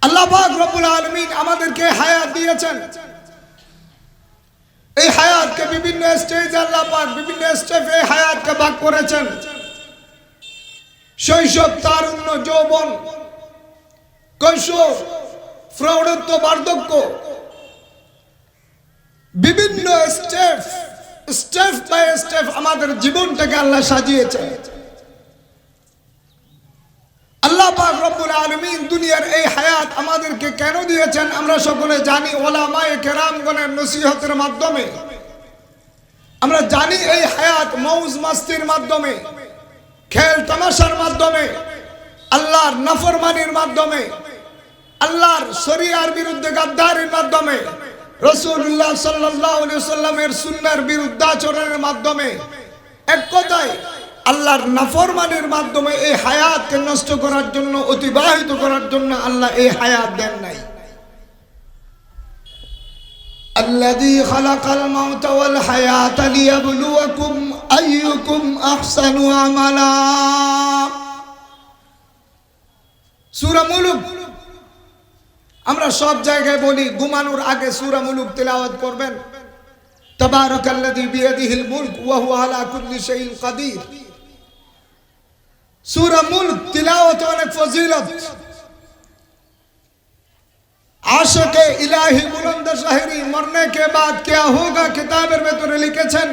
আল্লাহ পাক রব্বুল আলামিন আমাদেরকে হায়াত দিয়েছেন। এই হায়াতকে বিভিন্ন স্টেজে আল্লাহ পাক বিভিন্ন স্টেপে হায়াতকে ভাগ করেছেন। শৈশব, তারুণ্য, যৌবন, কৈশোর, প্রৌঢ়ত্ব, বার্ধক্য, বিভিন্ন স্টেপ বাই স্টেপ আমাদের জীবনটাকে আল্লাহ সাজিয়েছেন। আল্লাহ পাক রব্বুল আলামিন দুনিয়ার এই হায়াত আমাদেরকে কেন দিয়েছেন আমরা সকলে জানি। ওলামায়ে কেরামগণের নসিহতের মাধ্যমে আমরা জানি এই হায়াত মৌজ মাস্তির মাধ্যমে, খেল তামাশার মাধ্যমে, আল্লাহর নাফরমানির মাধ্যমে, আল্লাহর শরিয়ার বিরুদ্ধে গাদ্দারির মাধ্যমে, রাসূলুল্লাহ সাল্লাল্লাহু আলাইহি ওয়াসাল্লামের সুন্নাহর বিরুদ্ধাচরণের মাধ্যমে, এক কথায় আল্লাহর নাফরমানির মাধ্যমে এই হায়াতকে নষ্ট করার জন্য, অতিবাহিত করার জন্য আল্লাহ এই হায়াত দেন নাই। আল্লাযী খালাকাল মাউতা ওয়াল হায়াতা লিয়াবলুয়াকুম আইয়ুকুম আহসানু আমালা। সূরা মুলুক আমরা সব জায়গায় বলি, ঘুমানোর আগে সূরা মুলুক তিলাওয়াত করবেন। তাবারাকাল্লাযী বিয়াদিহিল মুলক ওয়া হুয়া আলা কুল্লি শাইইন কাদির। সূরা মুলক তিলাওয়াত অনেক ফজিলত। आशिक़े इलाही बुलंद शहरी मरने के बाद क्या होगा किताबेर ভেতরে লিখেছেন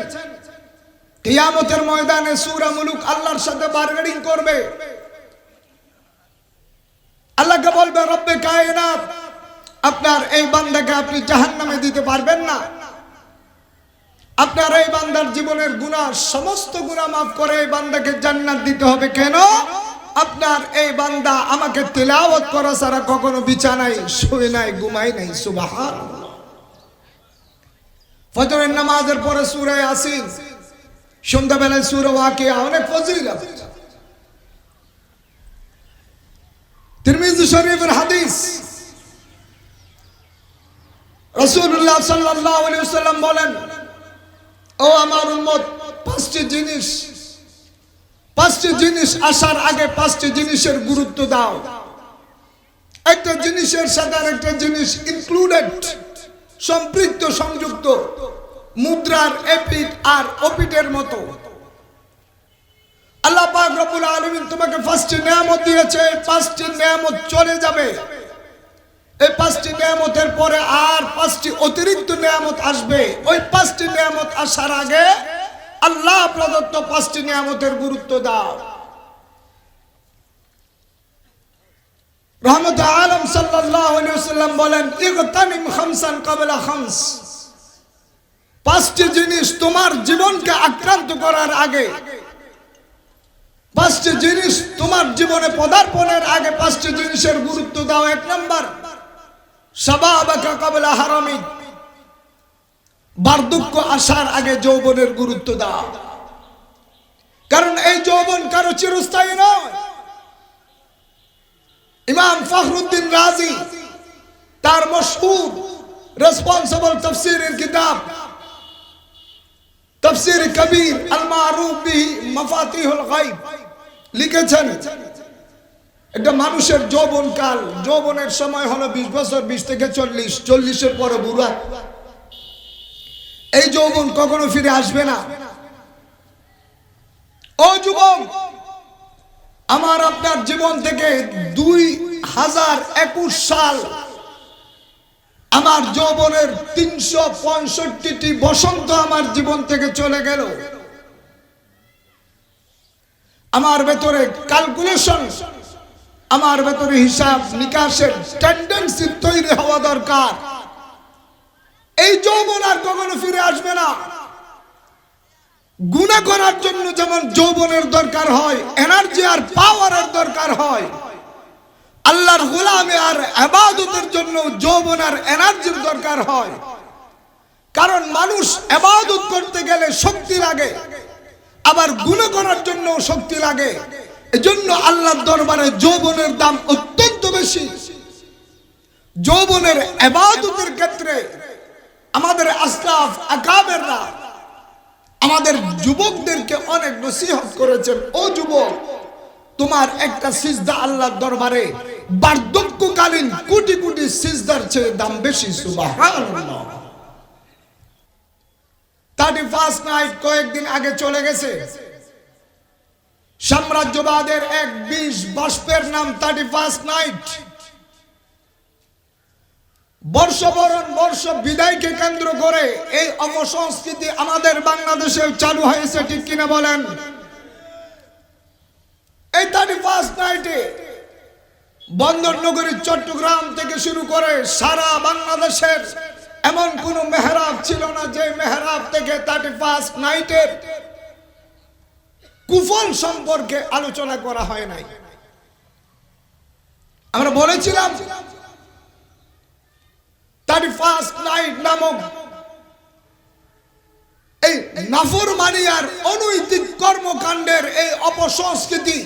কিয়ামতের ময়দানে সূরা মুলুক আল্লাহর সাথে বারগেনিং করবে। আল্লাহকে বলবে, রব্বে কায়নাত, আপনার এই বান্দাকে আপনি জাহান্নামে দিতে পারবেন না। আপনার এই বান্দার জীবনের গুনাহ, সমস্ত গুনাহ মাফ করে এই বান্দাকে জান্নাত দিতে হবে। কেন? আপনার এই বান্দা আমাকে তিলাওয়াত করা ছাড়া কখনো বিছানায় শুয়ে নাই, ঘুমায় নাই। সুবহানাল্লাহ। ফজরের নামাজের পরে সূরা ইয়াসিন, সন্ধ্যাবেলায় সূরা ওয়াকিয়া, অনেক ফজিলত। তিরমিজি শরীফের হাদিস, রাসূলুল্লাহ সাল্লাল্লাহু আলাইহি ওয়াসাল্লাম বলেন, ও আমার উম্মত, পাঁচটি জিনিস আসার আগে পাঁচটি জিনিসের গুরুত্ব দাও। একটা জিনিসের সাথে আরেকটা জিনিস ইনক্লুডেড, সম্পৃক্ত, সংযুক্ত, মুদ্রার এপিঠ আর ওপিঠের মতো। আল্লাহ পাক রব্বুল আলামিন তোমাকে পাঁচটি নিয়ামত দিয়েছে। এই পাঁচটি নিয়ামত চলে যাবে। এই পাঁচটি নিয়ামতের পরে আর পাঁচটি অতিরিক্ত নিয়ামত আসবে। ওই পাঁচটি নিয়ামত আসার আগে আল্লাহ প্রদত্ত পাঁচটি নিয়ামতের গুরুত্ব দাও। রহমতে আলম সাল্লাল্লাহু আলাইহি ওয়াসাল্লাম বলেন, ইগতানিম খামসান ক্বাবলা খামস। পাঁচটি জিনিস তোমার জীবনকে আক্রান্ত করার আগে, পাঁচটি জিনিস তোমার জীবনে পদার্পণের আগে পাঁচটি জিনিসের গুরুত্ব দাও। এক নাম্বার, শাবাবাকা ক্বাবলা হারামিক। বার্ধক্য আসার আগে যৌবনের গুরুত্ব দাও। কারণ এই যৌবন কারো চিরস্থায়ী নয়। ইমাম ফখরুদ্দিন রাজি তার মশহুর রেসপন্সিবল তাফসীরের কিতাব তাফসীর কবির আল মারুফ বিহি মাফাতিহুল গায়ব লিখেছেন, একটা মানুষের যৌবনকাল, যৌবনের সময় হলো 20 বছর, 20 থেকে 40, 40-এর পরে বুড়া। এই যৌবন কখনো ফিরে আসবে না। ও যুবক, আমার আপনার জীবন থেকে 2021 সাল, আমার যৌবনের 365টি বসন্ত আমার জীবন থেকে চলে গেল। আমার ভেতরে ক্যালকুলেশন, আমার ভেতরে হিসাব নিকাশের টেন্ডেন্সি তৈরি হওয়া দরকার। এই যৌবন আর কখনো ফিরে আসবে না। গুনাহ করার জন্য যেমন যৌবনের দরকার হয়, এনার্জি আর পাওয়ারের দরকার হয়, আল্লাহর গোলামি আর ইবাদতের জন্য যৌবন আর এনার্জির দরকার হয়। কারণ মানুষ ইবাদত করতে গেলে শক্তি লাগে, আবার গুনাহ করার জন্য শক্তি লাগে। এজন্য আল্লাহর দরবারে যৌবনের দাম অত্যন্ত বেশি। যৌবনের ইবাদতের ক্ষেত্রে আমাদের আসলাফ আকাবেররা আমাদের যুবকদেরকে অনেক নসিহত করেছেন। ও যুবক, তোমার একটা সিজদা আল্লাহর দরবারে বার্ধক্যকালীন কোটি চেয়ে দাম বেশি। সুবহানাল্লাহ। 31 নাইট কয়েকদিন আগে চলে গেছে। সাম্রাজ্যবাদের এক বিষ বাষ্পের নাম 31 নাইট। বর্ষবরণ বর্ষ বিদায়কে কেন্দ্র করে এই অপসংস্কৃতি আমাদের বাংলাদেশে চালু হয়েছে, ঠিক কিনা বলেন? এই 31 নাইটে বন্দর নগরী চট্টগ্রাম থেকে শুরু করে সারা বাংলাদেশের এমন কোন মেহরাব ছিল না যে মেহরাব থেকে 31 নাইটের কুফল সম্পর্কে আলোচনা করা হয় নাই। আমরা বলেছিলাম 31 নাইট নামক এই নাফরমানি আর অনৈতিক কর্মকাণ্ডের এই অপসংস্কৃতি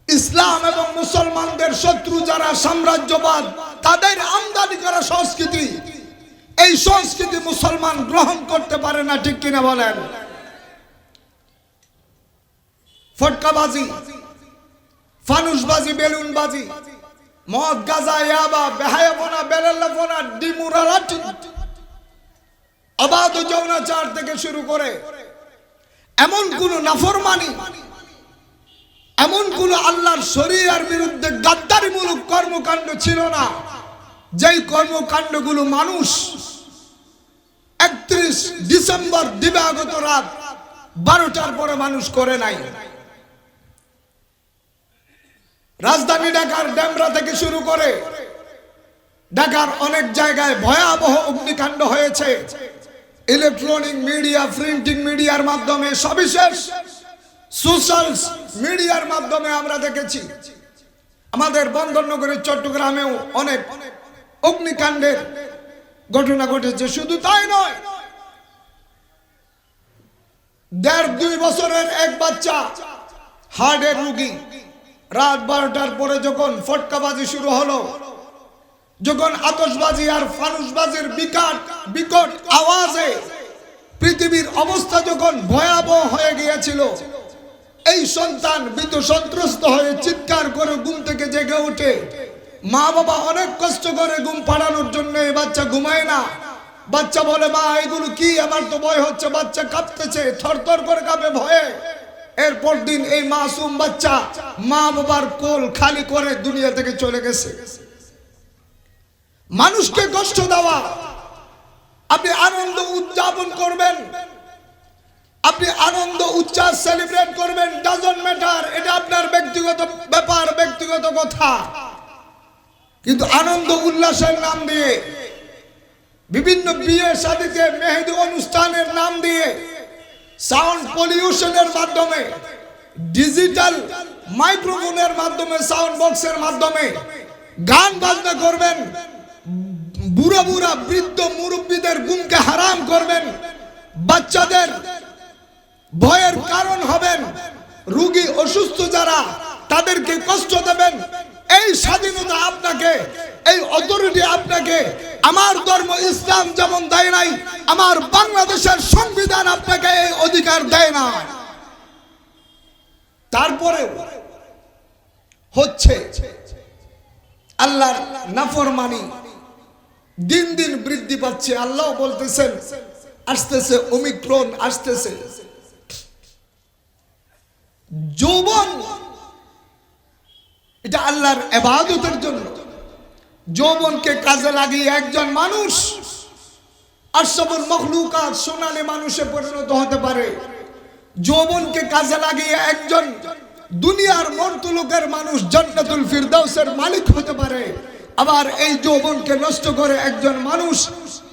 ইসলাম এবং মুসলমানদের শত্রু যারা সাম্রাজ্যবাদ, তাদের আমদানি করা সংস্কৃতি, এই সংস্কৃতি মুসলমান গ্রহণ করতে পারে না, ঠিক কিনা বলেন? ফটকাবাজি, ফানুসবাজি, বেলুনবাজি, মদ, গাঁজা, ইয়াবা, বেহায়াপনা, বেলাল্লাপনা, ডিমুরালাটি, অবাধ যৌনাচার থেকে শুরু করে এমন কোন নাফরমানি, এমন কোন আল্লাহর শরীয়তের বিরুদ্ধে গাদ্দারিমূলক কর্মকাণ্ড ছিল না যেই কর্মকাণ্ডগুলো মানুষ 31 ডিসেম্বর দিবাগত রাত 12টার পরে মানুষ করে নাই। রাজধানী ঢাকার ডেমরা থেকে শুরু করে ঢাকার অনেক জায়গায় ভয়াবহ অগ্নিকাণ্ড হয়েছে। ইলেকট্রনিক মিডিয়া, প্রিন্টিং মিডিয়ার মাধ্যমে, সবিশেষ সোশ্যাল মিডিয়ার মাধ্যমে আমরা দেখেছি। আমাদের বন্দরনগরী চট্টগ্রামেও অনেক অগ্নিকাণ্ডের ঘটনা ঘটেছে। শুধু তাই নয়, 1.5-2 বছরের এক বাচ্চা হার্টের রোগী রাত 12টার পরে যখন ফটকাবাজি শুরু হলো, যখন আতশবাজি আর ফানুসবাজির বিকট আওয়াজে পৃথিবীর অবস্থা যখন ভয়াবহ হয়ে গিয়েছিল, এই সন্তান ভীত সন্ত্রস্ত হয়ে চিৎকার করে ঘুম থেকে জেগে ওঠে। মা বাবা অনেক কষ্ট করে ঘুম পাড়ানোর জন্য, এই বাচ্চা ঘুমায় না। বাচ্চা বলে, মা এগুলো কি, আমার তো ভয় হচ্ছে। বাচ্চা কাঁপতেছে, থরথর করে কাঁপে ভয়ে। এরপর দিন এই মাসুম বাচ্চা মা বাবার কোল খালি করে দুনিয়া থেকে চলে গেছে। মানুষকে কষ্ট দেওয়া, আপনি আনন্দ উদযাপন করবেন, আপনি আনন্দ উচ্ছ্বাস সেলিব্রেট করবেন, ডাজন্ট ম্যাটার, এটা আপনার ব্যক্তিগত ব্যাপার, ব্যক্তিগত কথা। কিন্তু আনন্দ উল্লাসের নাম দিয়ে, বিভিন্ন বিয়ে শাদীতে মেহেদি অনুষ্ঠানের নাম দিয়ে, সাউন্ড পলিউশনের মাধ্যমে, ডিজিটাল মাইক্রোফোনের মাধ্যমে, সাউন্ড বক্সের মাধ্যমে গান বাজনা করবেন, বুড়া বুড়া বৃদ্ধ মুরব্বীদের ঘুমকে হারাম করবেন, বাচ্চাদের ভয়ের কারণ হবেন, রোগী অসুস্থ যারা তাদেরকে কষ্ট দেবেন। এই স্বাধীনতা আপনাকে, এই অথরিটি আপনাকে আমার ধর্ম ইসলাম যেমন দেয় নাই, আমার বাংলাদেশের সংবিধান আপনাকে এই অধিকার দেয় না। তারপরে হচ্ছে আল্লাহর নাফরমানি দিন দিন বৃদ্ধি পাচ্ছে। আল্লাহ বলতেছেন আসতেছে ওমিক্রন, আসতেছে। যৌবন এটা আল্লাহর ইবাদতের জন্য। যৌবনকে কাজে লাগিয়ে একজন মানুষ আশরাফুল মাখলুকাত, সোনালী মানুষে পরিণত হতে পারে। যৌবনকে কাজে লাগিয়ে একজন দুনিয়ার মর্তলোকের মানুষ জান্নাতুল ফিরদাউসের মালিক হতে পারে। আবার এই যৌবনকে নষ্ট করে একজন মানুষ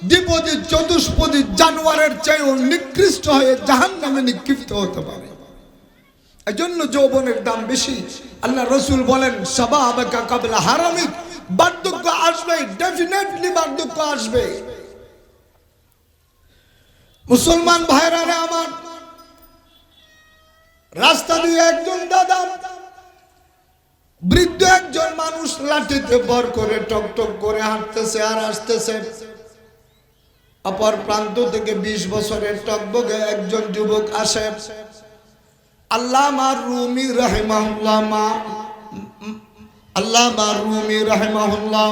দ্বিপদী চতুষ্পদী জানোয়ারের চেয়েও নিকৃষ্ট হয়ে জাহান্নামে নিক্ষিপ্ত হতে পারে। এজন্য যৌবনের দাম বেশি। আল্লাহ রসুল বলেন, শাবাবাকা ক্বাবলা হারামিক, বার্ধক্য আসবে, ডেফিনেটলি বার্ধক্য আসবে। মুসলমান ভাইরা আমার, রাস্তা দিয়ে একজন দাদা, বৃদ্ধ একজন মানুষ লাঠিতে ভর করে টক টক করে হাঁটতেছে আর আসতেছে। অপর প্রান্ত থেকে 20 বছরের টকবগে একজন যুবক আসে। আল্লামা রুমি রাহিমাহুল্লাহ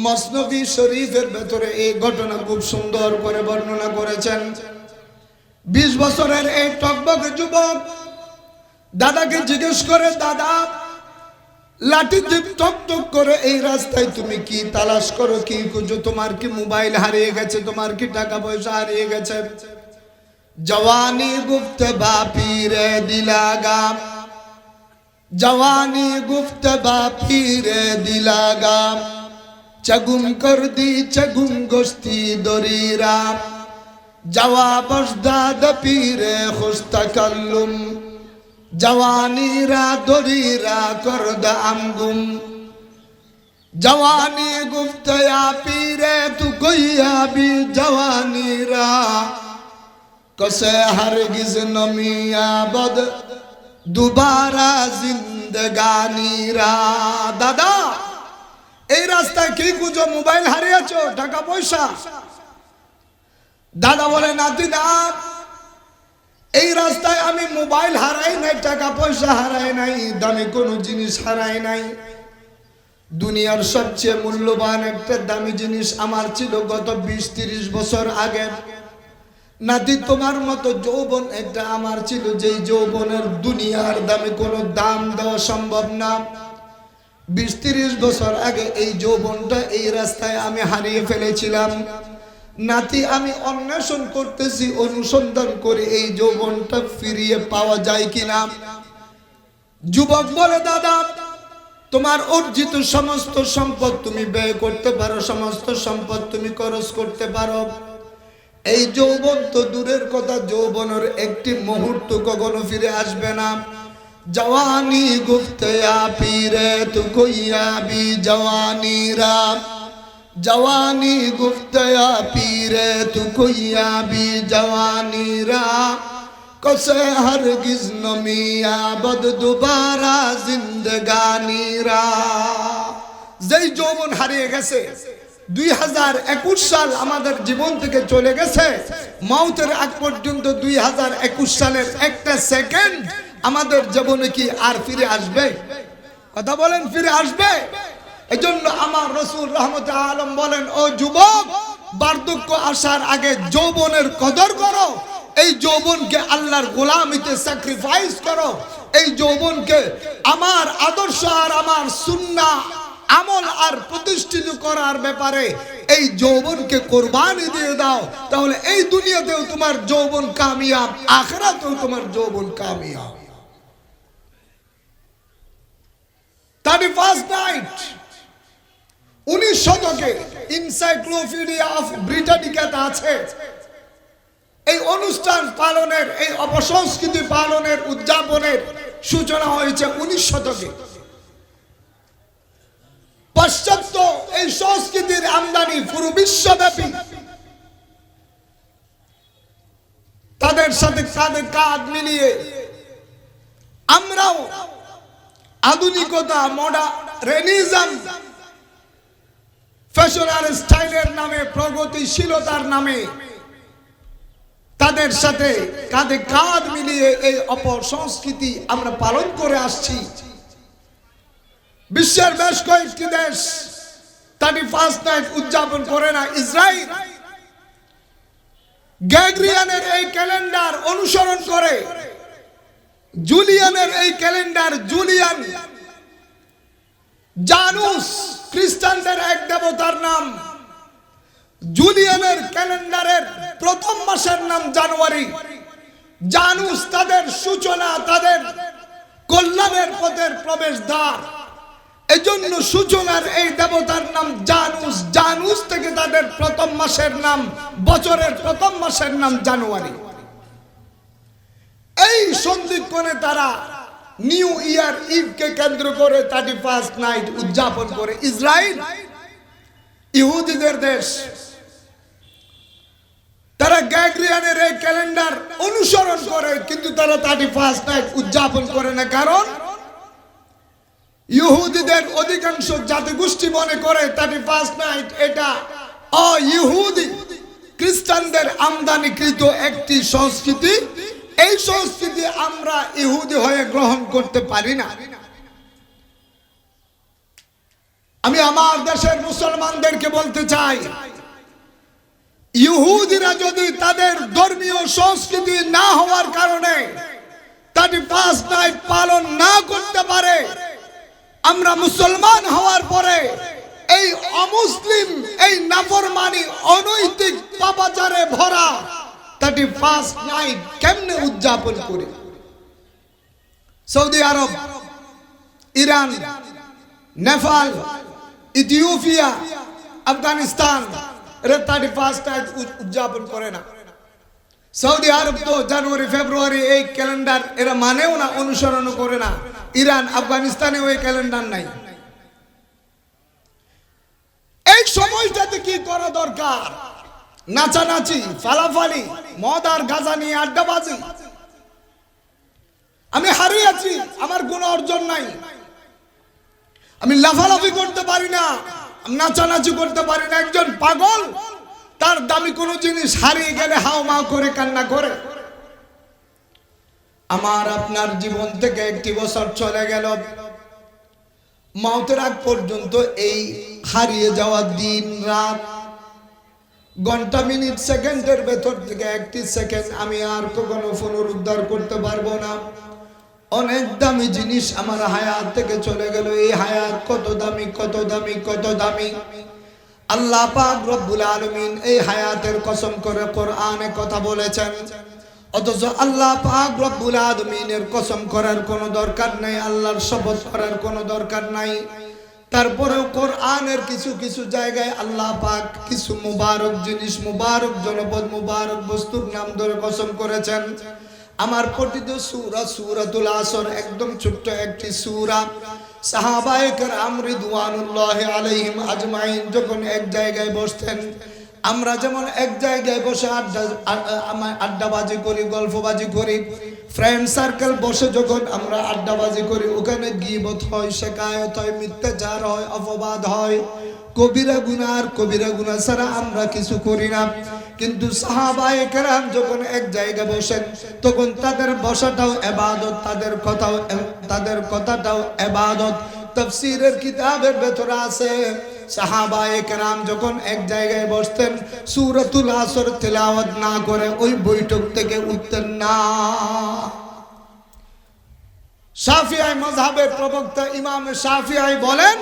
মসনবী শরীফের ভেতরে এই ঘটনা খুব সুন্দর করে বর্ণনা করেছেন। 20 বছরের এই টকবকে যুবক দাদাকে জিজ্ঞেস করে, দাদা লাঠি জিপ টক টক করে এই রাস্তায় তুমি কি তালাশ করো, কি খুঁজো? তোমার কি মোবাইল হারিয়ে গেছে? তোমার কি টাকা পয়সা হারিয়ে গেছে? জওয়ানি গুফতবা পীরে দিলাগা, জওয়ানি গুফতবা পীরে দিলাগা, চগুম কর দি চগুম গোস্তি দরিরা, জওয়াব দাদ পীরে খুস্তাকাল্লুম, জওয়ানি রা দরিরা করদ আমগুম, জওয়ানি গুফতয়া পীরে তু গইয়া বি জওয়ানি রা, কসে হরগিজ নমিয়া বদ দুবারা জিন্দগানি রা। দাদা এই রাস্তায় কি খুঁজো? মোবাইল হারিয়েছো, টাকা পয়সা? দাদা বলে, নাতি না, এই রাস্তায় আমি মোবাইল হারাই নাই, টাকা পয়সা হারাই নাই, দামি কোনো জিনিস হারাই নাই। দুনিয়ার সবচেয়ে মূল্যবান একটা দামি জিনিস আমার ছিল গত 20-30 বছর আগে। নাতি তোমার মতো যৌবন একটা আমার ছিল, যেই যৌবনের দুনিয়ার দামে কোনো দাম দেওয়া সম্ভব না। 20-30 বছর আগে এই যৌবনটা এই রাস্তায় আমি হারিয়ে ফেলেছিলাম। নাতি আমি অন্বেষণ করতেছি, অনুসন্ধান করে এই যৌবনটা ফিরিয়ে পাওয়া যায় কিনা। যুবক বলে, দাদা তোমার অর্জিত সমস্ত সম্পদ তুমি ব্যয় করতে পারো, সমস্ত সম্পদ তুমি খরচ করতে পারো, এই যৌবন তো দূরের কথা, যৌবনের একটি মুহূর্ত কখনো ফিরে আসবে না। জওয়ানি গুফতয়া পীরে তু কইয়া বি জওয়ানি রা, জওয়ানি গুফতয়া পীরে তু কইয়া বি জওয়ানি রা, কসে হরগিজ নমিয়া বদ দুবারা জিন্দগানি রা। যেই যৌবন হারিয়ে গেছে, 2021 সাল আমাদের জীবন থেকে চলে গেছে, মৌতের আগ পর্যন্ত 2021 সালের একটা সেকেন্ড আমাদের জীবনে কি আর ফিরে আসবে? কথা বলেন, ফিরে আসবে? এজন্য আমার রাসূল রাহমাতে আলম বলেন, ও যুবক, বার্ধক্য আসার আগে যৌবনের কদর করো, এই যৌবনকে আল্লাহর গোলামিতে স্যাক্রিফাইস করো, এই যৌবনকে আমার আদর্শ আর আমার সুন্নাহ আমল আর প্রতিষ্ঠিত করার ব্যাপারে এই যৌবনকে কোরবানি দিয়ে দাও, তাহলে এই দুনিয়াতেও তোমার যৌবন কামিয়াব, আখিরাতেও তোমার যৌবন কামিয়াব। 31st নাইট 19 শতকে এনসাইক্লোপিডিয়া অফ ব্রিটানিকাতে আছে, এই অনুষ্ঠান পালনের, এই অপসংস্কৃতি পালনের, উদযাপনের সূচনা হয়েছে 19 শতকে। পাশ্চাত্য এই সংস্কৃতির আমদানি পুরো বিশ্বব্যাপী, তাদের সাথে কাঁধে কাঁধ মিলিয়ে আমরাও আধুনিকতা, মডার্নিজম, ফ্যাশন আর স্টাইলের নামে, প্রগতিশীলতার নামে তাদের সাথে কাঁধে কাঁধ মিলিয়ে এই অপসংস্কৃতি আমরা পালন করে আসছি। বিশ্বের বেশ কয়েকটি দেশ 31st নাইট উদযাপন করে না। ইসরায়েল গ্রেগরিয়ানের এই ক্যালেন্ডার অনুসরণ করে, জুলিয়ানের এই ক্যালেন্ডার, জুলিয়ান জানুস খ্রিস্টানদের এক দেবতার নাম, জুলিয়ানের ক্যালেন্ডারের প্রথম মাসের নাম জানুয়ারি, জানুস তাদের সূচনা, তাদের কল্যাণের পথের প্রবেশদ্বার, এজন্য সূচনার এই দেবতার নাম জানুস, জানুস থেকে তাদের প্রথম মাসের নাম, বছরের প্রথম মাসের নাম জানুয়ারি। এই সন্ধিক্ষণে তারা নিউ ইয়ার ইভকে কেন্দ্র করে 31st নাইট উদযাপন করে। ইসরায়েল ইহুদিদের দেশ, তারা গ্রেগরিয়ানের এই ক্যালেন্ডার অনুসরণ করে, কিন্তু তারা 31st নাইট উদযাপন করে না। কারণ ইহুদিদের অধিকাংশ জাতিগোষ্ঠী মনে করে 31st নাইট এটা অ-ইহুদি খ্রিস্টানদের আমদানিকৃত একটি সংস্কৃতি, এই সংস্কৃতি আমরা ইহুদি হয়ে গ্রহণ করতে পারি না। আমি আমার দেশের মুসলমানদেরকে বলতে চাই, ইহুদিরা যদি তাদের ধর্মীয় সংস্কৃতি না হওয়ার কারণে 31 নাইট পালন না করতে পারে, আমরা মুসলমান হওয়ার পরে এই অমুসলিম, এই নাফরমানি, অনৈতিক পাপাচারে ভরা 31 নাইট কেমনে উদযাপন করি? সৌদি আরব, ইরান, নেপাল, ইথিওপিয়া, আফগানিস্তান এরা 31 নাইট উদযাপন করে না। সৌদি আরব তো জানুয়ারি ফেব্রুয়ারি এই ক্যালেন্ডার এরা মানেও না, অনুসরণ করে না। ইরান, আফগানিস্তানে ওই ক্যালেন্ডার নাই। এই সময়টাতে কি করা দরকার? নাচানাচি, ফালাফালি, মদ আর গাঁজা নিয়ে আড্ডাবাজি। আমি হারিয়েছি, আমার কোনো অর্জন নাই। আমি লাফালাফি করতে পারি না, নাচানাচি করতে পারি না। একজন পাগল তার দামি কোনো জিনিস হারিয়ে গেলে হাও মাও করে কান্না করে। আমার আপনার জীবন থেকে একটি বছর চলে গেল, মওতের আগ পর্যন্ত এই হারিয়ে যাওয়া দিন রাত, ঘন্টা, মিনিট, সেকেন্ডের ভেতর থেকে একটি সেকেন্ড আমি আর কখনো পুনরুদ্ধার করতে পারবো না। অনেক দামি জিনিস আমার হায়াত থেকে চলে গেল। এই হায়াত কত দামি, কত দামি, কত দামি। আল্লাহ পাক রব্বুল আলামিন এই হায়াতের কসম করে কোরআনে কথা বলেছেন, অথচ আল্লাহ পাক রব্বুল আলামিনের কসম করার কোনো দরকার নাই, আল্লাহর শপথ করার কোনো দরকার নাই। তারপরেও কোরআনের কিছু কিছু জায়গায় আল্লাহ পাক কিছু মুবারক জিনিস, মুবারক জনপদ, মুবারক বস্তুর নাম ধরে কসম করেছেন। আমার পঠিত সূরা সূরাতুল আসর, একদম ছোট্ট একটি সূরা। সাহাবায়ে কেরাম রিদওয়ানুল্লাহি আলাইহিম আজমাইন যখন এক জায়গায় বসতেন, আমরা যেমন এক জায়গায় বসে আড্ডাবাজি করি, গল্পবাজি করি, ফ্রেন্ড সার্কেল বসে যখন আমরা আড্ডাবাজি করি, ওখানে গীবত হয়, শেকায়ত হয়, মিথ্যাচার হয়, অপবাদ হয়, কবিরা গুনাহ আর কবিরা গুনাহ ছাড়া আমরা কিছু করি না। কিন্তু সাহাবায়ে কেরাম যখন এক জায়গায় বসেন, তখন তাদের বসাটাও ইবাদত, তাদের কথাটাও ইবাদত। তাফসীরের কিতাবের ভেতরে আছে, সাহাবায়ে কেরাম যখন এক জায়গায় বসতেন, সূরাতুল আসর তেলাওয়াত না করে ওই বৈঠক থেকে উঠতেন না। শাফিঈ মাযহাবের প্রবক্তা ইমাম শাফিঈ বলেন,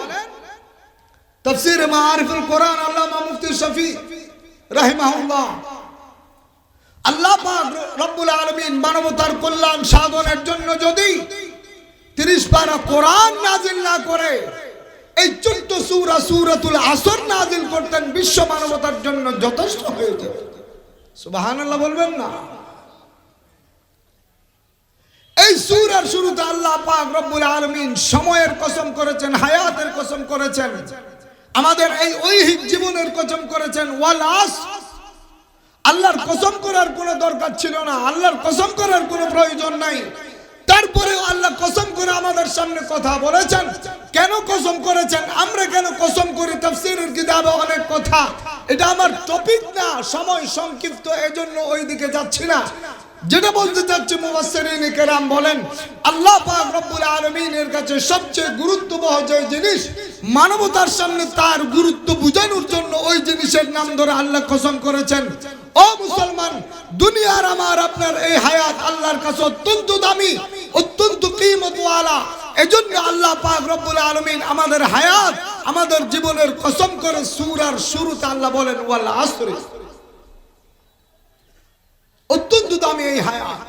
তাফসীর মাআরিফুল কোরআন আল্লামা মুফতি শফি রাহিমাহুল্লাহ, আল্লাহ পাক রব্বুল আলামিন মানবতার কল্যাণ সাধনের জন্য যদি 30 পারা কোরআন নাজিল না করে এই 14 সূরা সূরাতুল আসর নাজিল করতেন, বিশ্ব মানবতার জন্য যথেষ্ট হয়ে যেত। সুবহানাল্লাহ বলবেন না? এই সূরার শুরুতে আল্লাহ পাক রব্বুল আলামিন সময়ের কসম করেছেন, হায়াতের কসম করেছেন, আমাদের এই ঐহিক জীবনের কসম করেছেন। ওয়াল আসর, আল্লাহর কসম করার কোনো দরকার ছিল না, আল্লাহর কসম করার কোনো প্রয়োজন নাই। তারপরেও আল্লাহ কসম করে আমাদের সামনে কথা বলেছেন। কেন কসম করেছেন, আমরা কেন কসম করি, তাফসীরের কিতাবে অনেক কথা। এটা আমার টপিক না, সময় সংক্ষিপ্ত, এজন্য ওই দিকে যাচ্ছি না। যেটা বলতে চাচ্ছি, মুফাসসিরিন কেরাম বলেন, আল্লাহ পাক রব্বুল আলামিনের কাছে সবচেয়ে গুরুত্ববহ যে জিনিস, মানবতার সামনে তার গুরুত্ব বোঝানোর জন্য ওই জিনিসের নাম ধরে আল্লাহ কসম করেছেন। ও মুসলমান, দুনিয়ার আমার আপনার এই হায়াত আল্লাহর কাছে অত্যন্ত দামি, অত্যন্ত কিমতওয়ালা। এজন্য আল্লাহ পাক রব্বুল আলামিন আমাদের হায়াত, আমাদের জীবনের কসম করে সূরার শুরুতে আল্লাহ বলেন ওয়াল আসর। অত্যন্ত দামি এই হায়াত।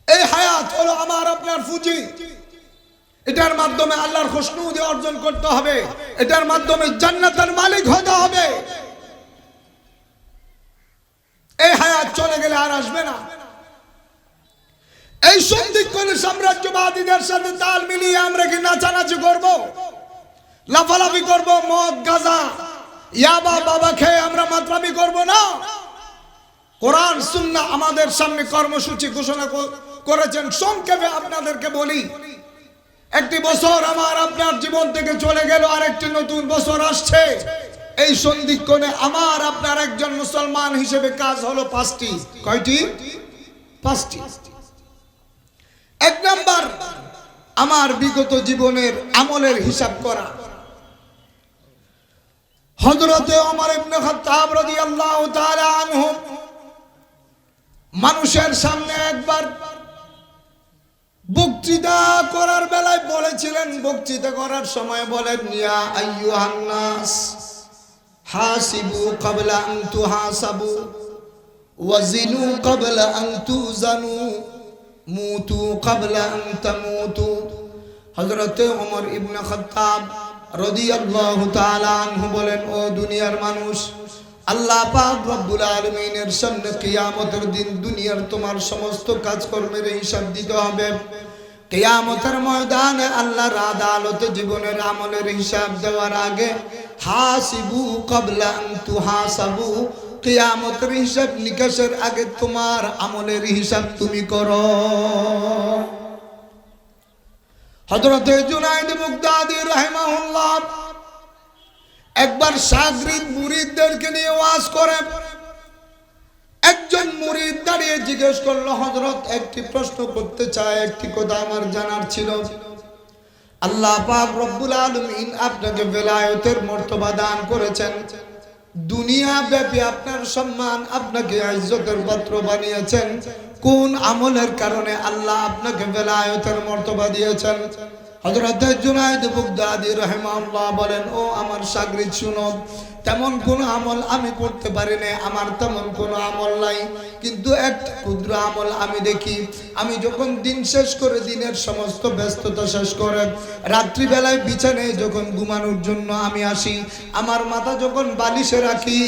এই হায়াত হলো আমার আপনার পুঁজি। এটার মাধ্যমে আল্লাহর খুশনুদি অর্জন করতে হবে, এটার মাধ্যমে জান্নাতের মালিক হতে হবে। এই হায়াত চলে গেলে আর আসবে না। এই সন্ধিক্ষণে সাম্রাজ্যবাদীদের সাথে তাল মিলিয়ে আমরা কি নাচানাচি করব, লাফালাফি করব, মদ গাঁজা ইয়াবা বাবা খেয়ে আমরা মাতলামি করব না। কোরআন সুন্নাহ আমাদের সামনে কর্মসূচি ঘোষণা করেছেন। সংক্ষেপে আপনাদেরকে বলি, একটি বছর আমার আপনার জীবন থেকে চলে গেল, আরেকটি নতুন বছর আসছে। এই সন্ধিক্ষণে আমার আপনার একজন মুসলমান হিসেবে কাজ হলো 5টি। কয়টি? 5টি। 1 নাম্বার, আমার বিগত জীবনের আমলের হিসাব করা। হযরতে ওমর ইবনে খাত্তাব রাদিয়াল্লাহু তাআলা আনহু মানুষের সামনে একবার বক্তৃতা করার বেলায় বলেছিলেন, বক্তৃতা করার সময় বলেন, ইয়া আইয়ুহান নাস হাসিবু ক্বাবলা আন তুহাসাবু ওয়াজিনু ক্বাবলা আন তুজানু মুতু ক্বাবলা আন তামুতু। হযরতে ওমর ইবনে খাত্তাব রাদিয়াল্লাহু তাআলা আনহু বলেন, ও দুনিয়ার মানুষ, আল্লাহ পাক রব্বুল আলামিনের সামনে কিয়ামতের দিন দুনিয়ার তোমার সমস্ত কাজকর্মের হিসাব দিতে হবে। কিয়ামতের ময়দানে আল্লাহর আদালতে জীবনের আমলের হিসাব দেওয়ার আগে হাসিবু ক্বাবলা আন তুহাসাবু, কিয়ামতের হিসাব নিকাশের আগে তোমার আমলের হিসাব তুমি করো। হযরতে জুনায়েদ বাগদাদী রাহিমাহুল্লাহ একবার শাগরিদ মুরিদদেরকে নিয়ে ওয়াজ করে। একজন মুরিদ দাঁড়িয়ে জিজ্ঞেস করলো, হযরত একটি প্রশ্ন করতে চাই, একটি কথা আমার জানার ছিল। আল্লাহ পাক রব্বুল আলামিন আপনাকে বেলায়েতের মর্তবা দান করেছেন, দুনিয়া ব্যাপী আপনার সম্মান, আপনাকে ইজ্জতের পাত্র বানিয়েছেন। কোন আমলের কারণে আল্লাহ আপনাকে বেলায়েতের মর্তবা দিয়েছেন? হযরত জুনায়েদ বাগদাদী রাহিমাহুল্লাহ বলেন, ও আমার শাগরিদ শুনো, তেমন কোন আমল আমি করতে পারি না, আমার তেমন কোনো আমল নাই, কিন্তু একটা ক্ষুদ্র আমল আমি দেখি। আমি যখন দিন শেষ করে, দিনের সমস্ত ব্যস্ততা শেষ করে রাত্রিবেলায় বিছানায় যখন ঘুমানোর জন্য আমি আসি, আমার মাথা যখন বালিশে রাখি,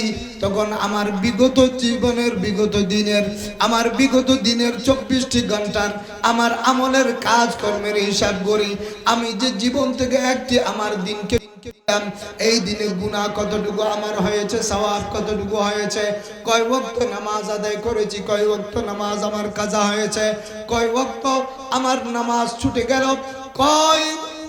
তখন আমার বিগত জীবনের, বিগত দিনের, আমার বিগত দিনের 24টি ঘন্টার আমার আমলের কাজকর্মের হিসাব করি। আমি যে জীবন থেকে একটি আমার দিনকে এই দিনে গুনাহ কতটুকু আমার হয়েছে, সওয়াব কতটুকু হয়েছে, কয় ওয়াক্ত নামাজ আদায় করেছি, কয় ওয়াক্ত নামাজ আমার কাজা হয়েছে, কয় ওয়াক্ত আমার নামাজ ছুটে গেল,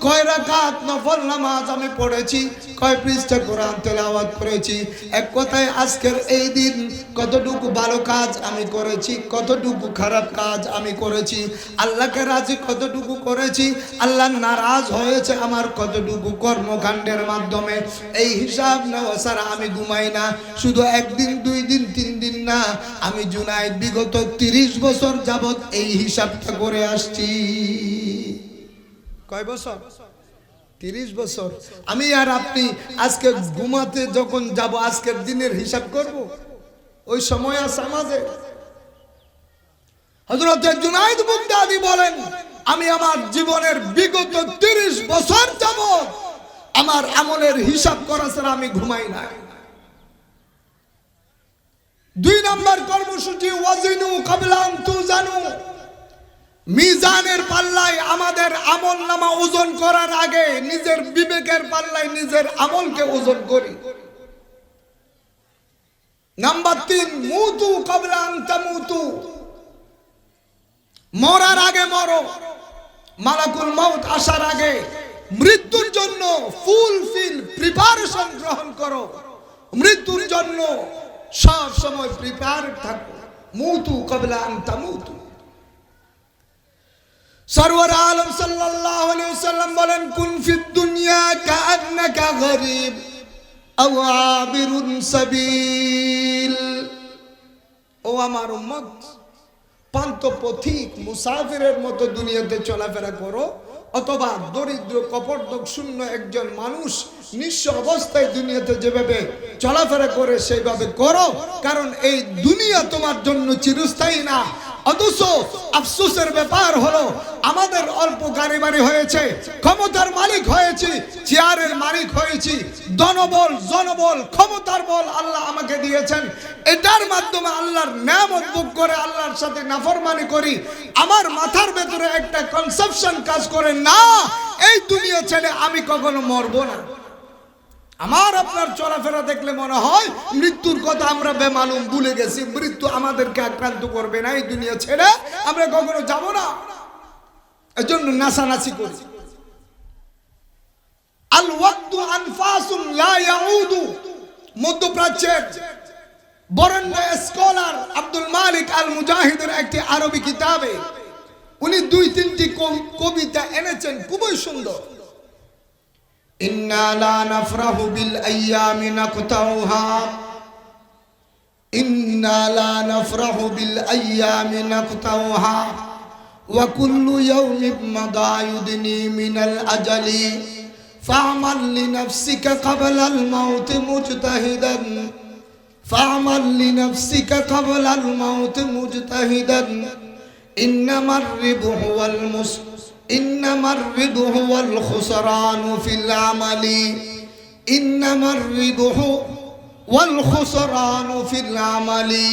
কয় রাকাত নফল নামাজ আমি পড়েছি, কয় পৃষ্ঠা কোরআন তেলাওয়াত করেছি। এক কথায় আজকের এই দিন কতটুকু ভালো কাজ আমি করেছি, কতটুকু খারাপ কাজ আমি করেছি, আল্লাহকে রাজি কতটুকু করেছি, আল্লাহ নারাজ হয়েছে আমার কতটুকু কর্মকাণ্ডের মাধ্যমে। এই হিসাব নেওয়া ছাড়া আমি ঘুমাই না। শুধু একদিন, 2 দিন, 3 দিন না, আমি জুনায়েদ বিগত 30 বছর যাবত এই হিসাবটা করে আসছি। কয় বছর? 30 বছর। আমি আর আপনি আজকে ঘুমাতে যখন যাব, আজকের দিনের হিসাব করব, ওই সময় আছে আমাদের? হযরত জুনায়েদ বাগদাদী বলেন, আমি আমার জীবনের বিগত 30 বছর যাবত আমার আমলের হিসাব করা ছাড়া আমি ঘুমাই না। 2 নম্বর কর্মসূচি, ওয়াজিনু ক্বাবলা আন তুজানু, মিজানের পাল্লায় আমাদের আমল নামা ওজন করার আগে নিজের বিবেকের পাল্লায় নিজের আমলকে ওজন করি। নাম্বার 3, মুতু ক্বাবলা আন তামুতু, মরার আগে মরো, মালাকুল মউত আসার আগে মৃত্যুর জন্য ফুলফিল প্রিপারেশন গ্রহণ করো, মৃত্যুর জন্য সব সময় প্রিপেয়ার থাকো। মুতু ক্বাবলা আন তামুতু। সরওয়ার আলম সাল্লাল্লাহু আলাইহি ওয়াসাল্লাম বলেন, কুন ফিদ দুনিয়া কাআন্নাকা গরীব আও আবিরুন সাবিল। ও আমার উম্মত, পান্থ পথিক মুসাফিরের মতো দুনিয়াতে চলাফেরা করো, অথবা দরিদ্র কপর্দক শূন্য একজন মানুষ নিঃস্ব অবস্থায় দুনিয়াতে যেভাবে চলাফেরা করে সেইভাবে করো, কারণ এই দুনিয়া তোমার জন্য চিরস্থায়ী না। অথচ আফসোসের ব্যাপার হলো, আমাদের অল্প গাড়ি বাড়ি হয়েছে, ক্ষমতার মালিক হয়েছি, চেয়ারের মালিক হয়েছি, ধনবল জনবল ক্ষমতার বল আল্লাহ আমাকে দিয়েছেন, এটার মাধ্যমে আল্লাহর নেয়ামত ভোগ করে আল্লাহর সাথে নাফরমানি করি। আমার মাথার ভেতরে একটা কনসেপশন কাজ করে, না, এই দুনিয়া ছেড়ে আমি কখনো মরবো না। আমার আপনার চলাফেরা দেখলে মনে হয় মৃত্যুর কথা আমরা বেমালুম ভুলে গেছি, মৃত্যু আমাদেরকে আক্রান্ত করবে না, এই দুনিয়া ছেড়ে আমরা কখনো যাব না, এজন্য নাচানাচি করি। আল ওয়াক্তু আনফাসুন লা ইয়াউদু, মধ্যপ্রাচ্যের বরেণ্য স্কলার আব্দুল মালিক আল মুজাহিদের একটি আরবি কিতাবে উনি 2-3টি কবিতা এনেছেন, খুবই সুন্দর। ইন্না লা নাফরাহু বিল আইয়ামি নাকতাউহা ইন্না লা নাফরাহু বিল আইয়ামি নাকতাউহা ওয়া কুল্লু ইয়াউমিন মাদা ইউদনি মিনাল আজালি ফা'মাল লিনাফসিকা ক্বাবলাল মাউতি মুজতাহিদান ফা'মাল লিনাফসিকা ক্বাবলাল মাউতি মুজতাহিদান ইন্নামার রিবহু ওয়াল খুসরানু ফিল আমালি ইন্নামার রিবহু ওয়াল খুসরানু ফিল আমালি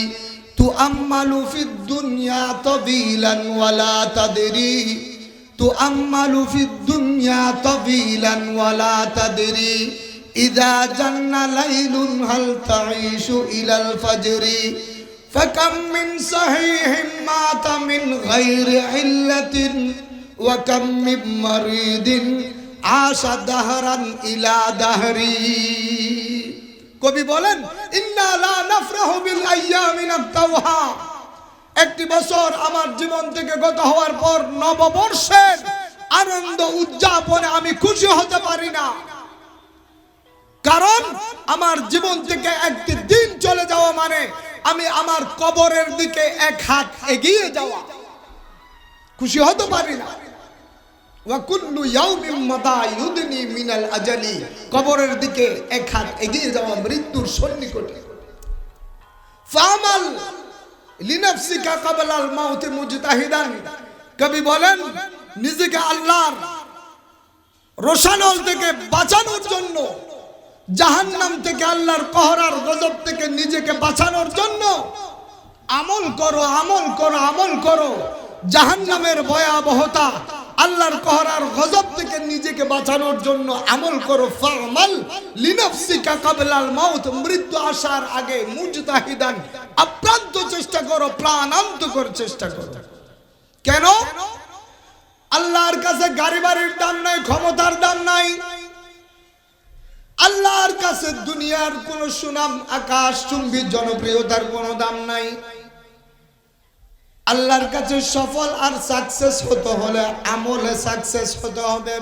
তুআম্মালু ফিদ দুনিয়া তাবিলান ওয়ালা তাদরি তুআম্মালু ফিদ দুনিয়া তাবিলান ওয়ালা তাদরি ইযা জান্না লাইলুন হাল তাঈশু ইলাল ফাজরি ফাকাম মিন সাহিহিন মাতা মিন গায়রি ইল্লাতিন ওয়া কাম মিন মারিদিন আশা দাহরান ইলা দাহরি। কবি বলেন ইন্না লা নাফরাহু বিল আইয়ামি নাকতাউহা, একটি বছর আমার জীবন থেকে গত হওয়ার পর নববর্ষের আনন্দ উদযাপনে আমি খুশি হতে পারি না, কারণ আমার জীবন থেকে একটি দিন চলে যাওয়া মানে আমি আমার কবরের দিকে এক হাত এগিয়ে যাওয়া, খুশি হতে পারি না। ওয়া কুল্লু ইয়াউমিন মাদা ইউদনি মিনাল আজালি, কবরের দিকে এক হাত এগিয়ে যাওয়া মৃত্যুর সন্নিকটে। ফা'মাল লিনাফসিকা ক্বাবলাল মাউতি মুজতাহিদান, কবি বলেন নিজেকে আল্লাহর রোশানল থেকে বাঁচানোর জন্য, জাহান্নাম থেকে আল্লাহর কহরার গজব থেকে নিজেকে বাঁচানোর জন্য আমল করো, আমল করো, আমল করো। জাহান্নামের ভয়াবহতা, আল্লাহর কহরার গজব থেকে নিজেকে বাঁচানোর জন্য আমল করো। ফা'মাল লিনাফসিকা ক্বাবলাল মাউত, মৃত্যু আসার আগে মুজতাহিদান, আপ্রান্ত চেষ্টা করো, প্রাণান্তকর চেষ্টা করো। কেন? আল্লাহর কাছে গাড়ি বাড়ির দাম নাই, ক্ষমতার দাম নাই, আল্লাহর কাছে দুনিয়ার কোন সুনাম, আকাশ চুম্বী জনপ্রিয়তার কোনো দাম নাই। আল্লাহর কাছে সফল আর সাকসেস হতে হলে আমলে সাকসেস হতে হবে।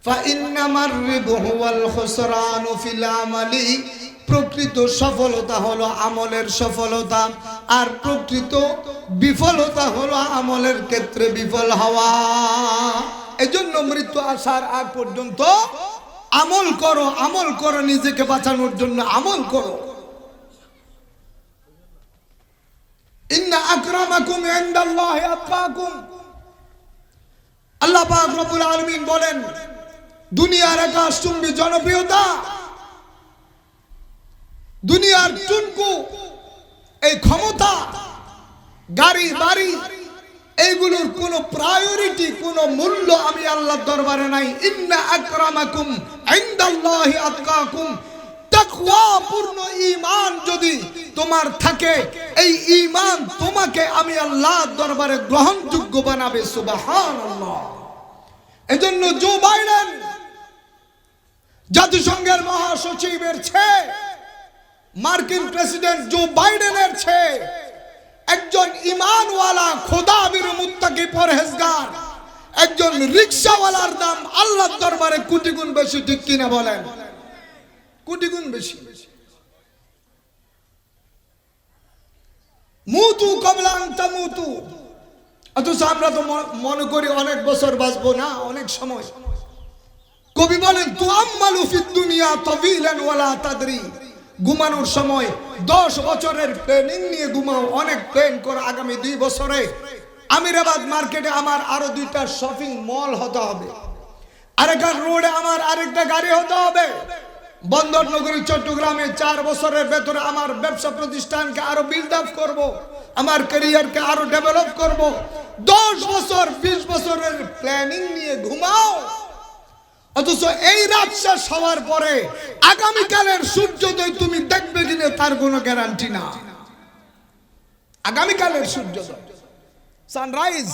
ফাইন্নামার রিবহু ওয়াল খুসরানু ফিল আমালি, প্রকৃত সফলতা হলো আমলের সফলতা, আর প্রকৃত বিফলতা হলো আমলের ক্ষেত্রে বিফল হওয়া। এজন্য মৃত্যু আসার আগ পর্যন্ত আমল করো, আমল করো, নিজেকে বাঁচানোর জন্য আমল করো। ইন্না আকরামাকুম ইনদাল্লাহি আতকাকুম, আল্লাহ পাক রব্বুল আলামিন বলেন দুনিয়ার আকাশচুম্বী জনপ্রিয়তা, দুনিয়ার টুনকু এই ক্ষমতা, গাড়ি বাড়ি, এইগুলোর কোনো প্রায়োরিটি, কোনো মূল্য আমি আল্লাহর দরবারে নাই। ইন্না আকরামাকুম ইনদাল্লাহি আতকাকুম, তাকওয়াপূর্ণ ঈমান যদি তোমার থাকে, এই ঈমান তোমাকে আমি আল্লাহর দরবারে গ্রহণযোগ্য বানাবে। সুবহানাল্লাহ। এজন্য জো বাইডেন জাতিসংঘের মহাসচিবের চেয়ে, মার্কিন প্রেসিডেন্ট জো বাইডেনের চেয়ে একজন ঈমানওয়ালা, খোদাবীর, মুত্তাকি, পরহেজগার একজন রিকশাওয়ালার দাম আল্লাহর দরবারে কোটি গুণ বেশি, ঠিক কিনা বলেন? কোটি গুণ বেশি। মুতু ক্বাবলা আন তামুতু, অথচ আমরা তো মনে করি অনেক বছর বাঁচবো না, অনেক সময়। কবি বলেন তুআম্মালু ফিদ দুনিয়া তাবিলান ওয়ালা তাদরি, ঘুমানোর সময় 10 বছরের প্ল্যানিং নিয়ে ঘুমাও। অনেক প্ল্যান করে আগামী 2 বছরে আমিরাবাদ মার্কেটে আমার আরো 2টা শপিং মল হতে হবে, আরেকটা রোডে আমার আরেকটা গাড়ি হতে হবে, বন্দর নগরী চট্টগ্রামে 4 বছরের ভেতরে আমার ব্যবসা প্রতিষ্ঠানকে আরো বিল্ড আপ করব, আমার ক্যারিয়ারকে আরো ডেভেলপ করব। 10 বছর 20 বছরের প্ল্যানিং নিয়ে ঘুমাও, অথচ এই রাত শেষ হওয়ার পরে আগামীকালের সূর্যোদয় তুমি দেখবে কিনা তার কোনো গ্যারান্টি না। আগামীকালের সূর্যোদয়, সানরাইজ,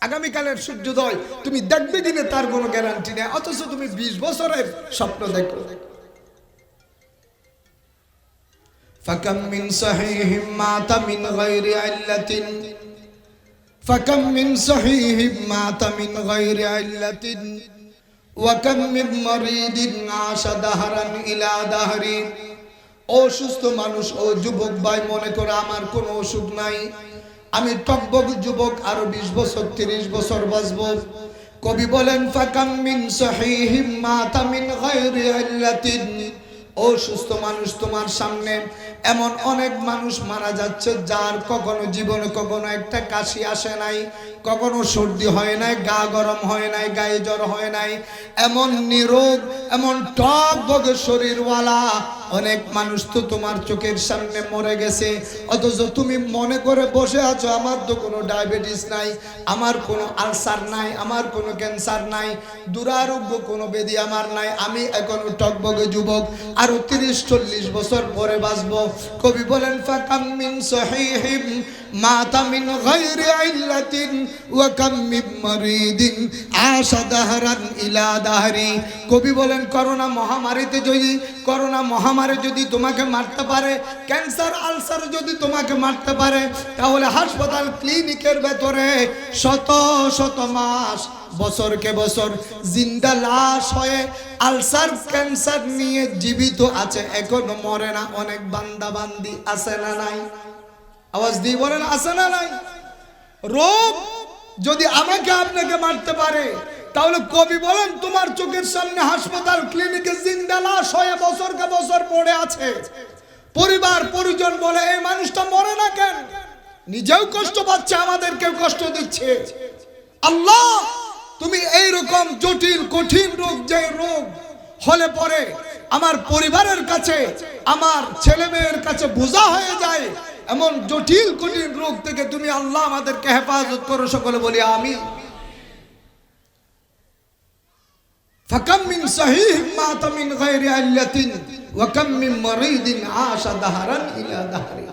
আগামীকালের সূর্যোদয় তুমি দেখবে কিনা তার কোনো গ্যারান্টি নেই, অথচ তুমি 20 বছরের স্বপ্ন দেখো। ফাকাম মিন সাহিহিম মাতা মিন গায়রি ইল্লাতিন, ফাকাম মিন সাহিহিম মাতা মিন গায়রি ইল্লাতিন ওয়া কাম মিন মারিদিন আশা দাহরান ইলা দাহরি। অসুস্থ মানুষ, ও যুবক ভাই মনে করে আমার কোনো অসুখ নাই, আমি টকবক যুবক, আরো 20 বছর 30 বছর বাঁচবো। কবি বলেন ফাকাম মিন সহিহিম মাতা মিন গায়রি ইল্লাতিন। অসুস্থ মানুষ তোমার সামনে, এমন অনেক মানুষ মারা যাচ্ছে যার কখনো জীবনে কখনো একটা কাশি আসে নাই, কখনো সর্দি হয় নাই, গা গরম হয় নাই, গায়ে জ্বর হয় নাই, এমন নিরোগ, এমন টকবক শরীরওয়ালা অনেক মানুষ তো তোমার চোখের সামনে মরে গেছে। অথচ তুমি মনে করে বসে আছো আমার তো কোনো ডায়াবেটিস নাই, আমার কোনো আলসার নাই, আমার কোনো ক্যান্সার নাই, দুরারোগ্য কোনো ব্যাধি আমার নাই, আমি এখনো টকবকে যুবক, আরো 30-40 বছর পরে বাঁচবো। কবি বলেন ফাকাম মিন সহিহিম মাতা মিন গায়রি ইল্লাতিন ওয়া কাম মিন মারিদিন আশা দাহরান ইলা দাহরি। কবি বলেন করোনা মহামারীতে যদি, করোনা মহামারী যদি তোমাকে মারতে পারে, ক্যান্সার আলসার যদি তোমাকে মারতে পারে, তাহলে হাসপাতাল ক্লিনিকের ভেতরে শত শত মাস, বছরকে বছর জিন্দা লাশ হয়ে আলসার ক্যান্সার নিয়ে জীবিত আছে, এখনো মরে না অনেক বান্দা বান্দি আছে না নাই? আওয়াজ দিয়ে বলেন আছে না নাই? রোগ যদি আমাকে আপনাকে মারতে পারে, তাহলে কবি বলেন তোমার চোখের সামনে হাসপাতাল ক্লিনিকে জিন্দা লাশ হয়ে বছরকে বছর পড়ে আছে, পরিবার পরিজন বলে এই মানুষটা মরে না কেন? নিজেও কষ্ট পাচ্ছে, আমাদেরকেও কষ্ট দিচ্ছে। আল্লাহ তুমি এইরকম জটিল কঠিন রোগ, যে রোগ হলে পরে আমার পরিবারের কাছে, আমার ছেলে মেয়ের কাছে বোঝা হয়ে যায়, এমন জটিল কঠিন রোগ থেকে তুমি আল্লাহ আমাদেরকে হেফাজত করো, সকলে বলি আমিন। ফাকাম মিন সহিহিম মাতা মিন গায়রি ইল্লাতিন ওয়া কাম মিন মারিদিন আশা দাহরান ইলা দাহরি।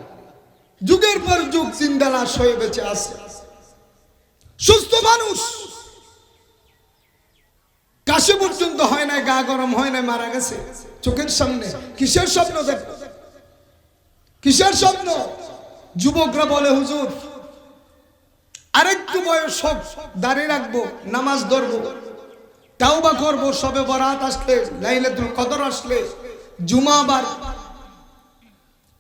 যুগের পর যুগ জিন্দা লাশ হয়ে বেঁচে আছে সুস্থ মানুষ, কাশি পর্যন্ত হয় না, গা গরম হয় না, মারা গেছে চোখের সামনে। কিসের স্বপ্ন দেখো, কিসের স্বপ্ন? যুবকরা বলে হুজুর আরেকটু বয়স হোক, দাড়ি রাখবো, নামাজ ধরবো, তাওবা করবো, সবে বরাত আসলে, লাইলাতুল কদর আসলে, জুমাবার,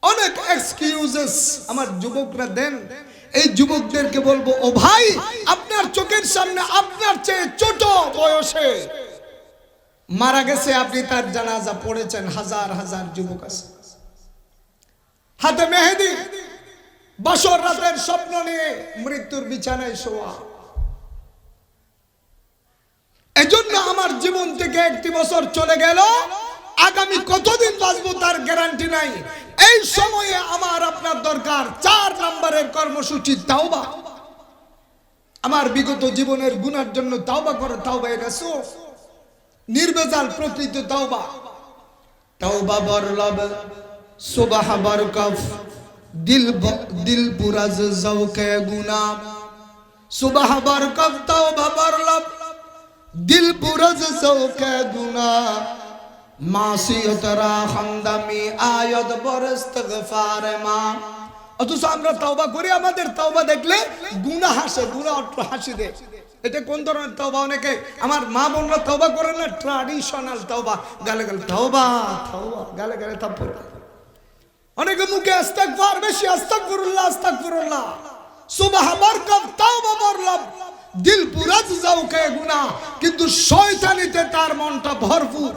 অনেক এক্সকিউজেস আমার যুবকরা দেন। এই যুবকদেরকে বলবো ও ভাই, আপনার চোখের সামনে আপনার চেয়ে ছোট বয়সে মারা গেছে, আপনি তার জানাজা পড়েছেন, হাজার হাজার যুবক আছে হাতে মেহেদি, বাসর রাতের স্বপ্ন নিয়ে মৃত্যুর বিছানায় শোয়া। এজন্য আমার জীবন থেকে একটি বছর চলে গেল, আগামী কতদিন বাঁচবো তার গ্যারান্টি নাই। এই সময়ে আমার আপনার দরকার 4 নম্বরের কর্মসূচি তাওবা। আমার বিগত জীবনের গুনার জন্য তাওবা করো, তাওবায়ে রাসূল, নির্বেজাল প্রকৃত তাওবা। তাওবা বরলব সুবাহ বরকফ দিল পুরাজ জওকে গুনাহ। সুবাহ বরকফ তাওবা বরলব দিল পুরাজ জওকে গুনাহ। মাসিয়তরা খামদামি আয়াত বর ইস্তিগফার মা। অথচ আমরা তাওবা করি, আমাদের তাওবা দেখলে গুনাহ হাসে, গুনাহ অট্ট হাসি দেয়। এটা কোন ধরনের তাওবা? অনেকে আমার মা বোনরা তাওবা করে না, ট্র্যাডিশনাল তাওবা, গালে গালে তাওবা তাওবা, গালে গালে তাওবা। অনেকে মুখে ইস্তিগফার বেশি, আস্তাগফিরুল্লাহ আস্তাগফিরুল্লাহ। সুবহ বরকত তাওবা বরলব দিল পুরাজ জওকে গুনাহ, কিন্তু শয়তানিতে তার মনটা ভরপুর।